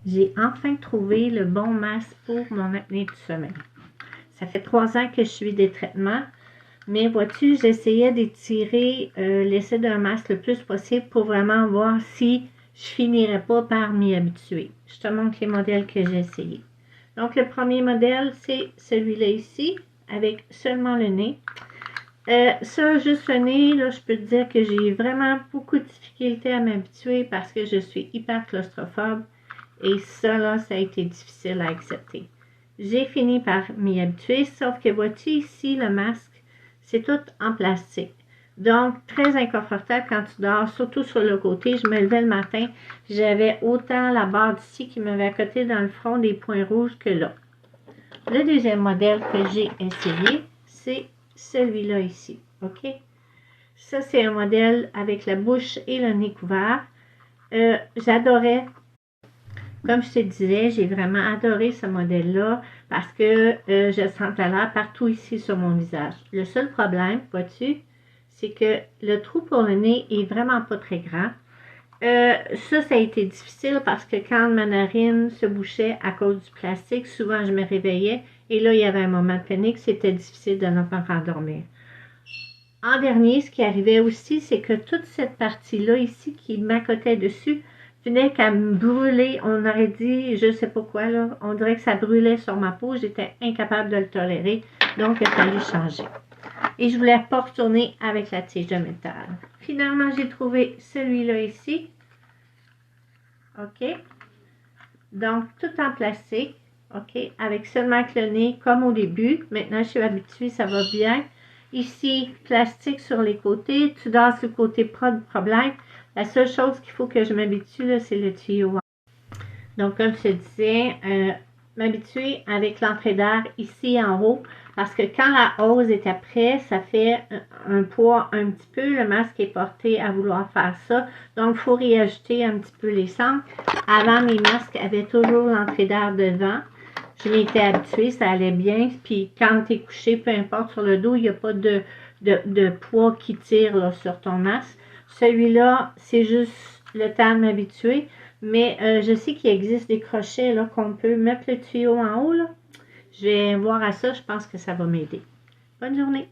J'ai enfin trouvé le bon masque pour mon apnée du sommeil. Ça fait 3 ans que je suis des traitements, mais vois-tu, j'essayais d'étirer l'essai d'un masque le plus possible pour vraiment voir si je finirais pas par m'y habituer. Je te montre les modèles que j'ai essayés. Donc, le premier modèle, c'est celui-là ici, avec seulement le nez. Ça, juste le nez, là, je peux te dire que j'ai vraiment beaucoup de difficultés à m'habituer parce que je suis hyper claustrophobe. Et ça, là, ça a été difficile à accepter. J'ai fini par m'y habituer, sauf que vois-tu ici, le masque, c'est tout en plastique. Donc, très inconfortable quand tu dors, surtout sur le côté. Je me levais le matin, j'avais autant la barre d'ici qui m'avait à côté dans le front des points rouges que là. Le deuxième modèle que j'ai essayé, c'est celui-là ici, ok? Ça, c'est un modèle avec la bouche et le nez couvert. J'adorais. Comme je te disais, j'ai vraiment adoré ce modèle-là parce que je sens l'air partout ici sur mon visage. Le seul problème, vois-tu, c'est que le trou pour le nez est vraiment pas très grand. Ça a été difficile parce que quand ma narine se bouchait à cause du plastique, souvent je me réveillais et là, il y avait un moment de panique, c'était difficile de ne pas rendormir. En dernier, ce qui arrivait aussi, c'est que toute cette partie-là ici qui m'accotait dessus venait qu'à me brûler. On aurait dit, je ne sais pas quoi, là, on dirait que ça brûlait sur ma peau. J'étais incapable de le tolérer, donc il a fallu changer. Et je ne voulais pas retourner avec la tige de métal. Finalement, j'ai trouvé celui-là ici. OK? Donc, tout en plastique. OK? Avec seulement que le nez, comme au début. Maintenant, je suis habituée, ça va bien. Ici, plastique sur les côtés. Tu dors sur le côté, pas de problème. La seule chose qu'il faut que je m'habitue, c'est le tuyau. Donc, comme je te disais, m'habituer avec l'entrée d'air ici en haut. Parce que quand la hausse est après, ça fait un poids un petit peu. Le masque est porté à vouloir faire ça. Donc, il faut réajuster un petit peu les centres. Avant, mes masques avaient toujours l'entrée d'air devant. Je m'étais habituée, ça allait bien. Puis quand tu es couché, peu importe sur le dos, il n'y a pas de poids qui tire là, sur ton masque. Celui-là, c'est juste le temps de m'habituer. Mais je sais qu'il existe des crochets là, qu'on peut mettre le tuyau en haut. Là. Je vais voir à ça, je pense que ça va m'aider. Bonne journée!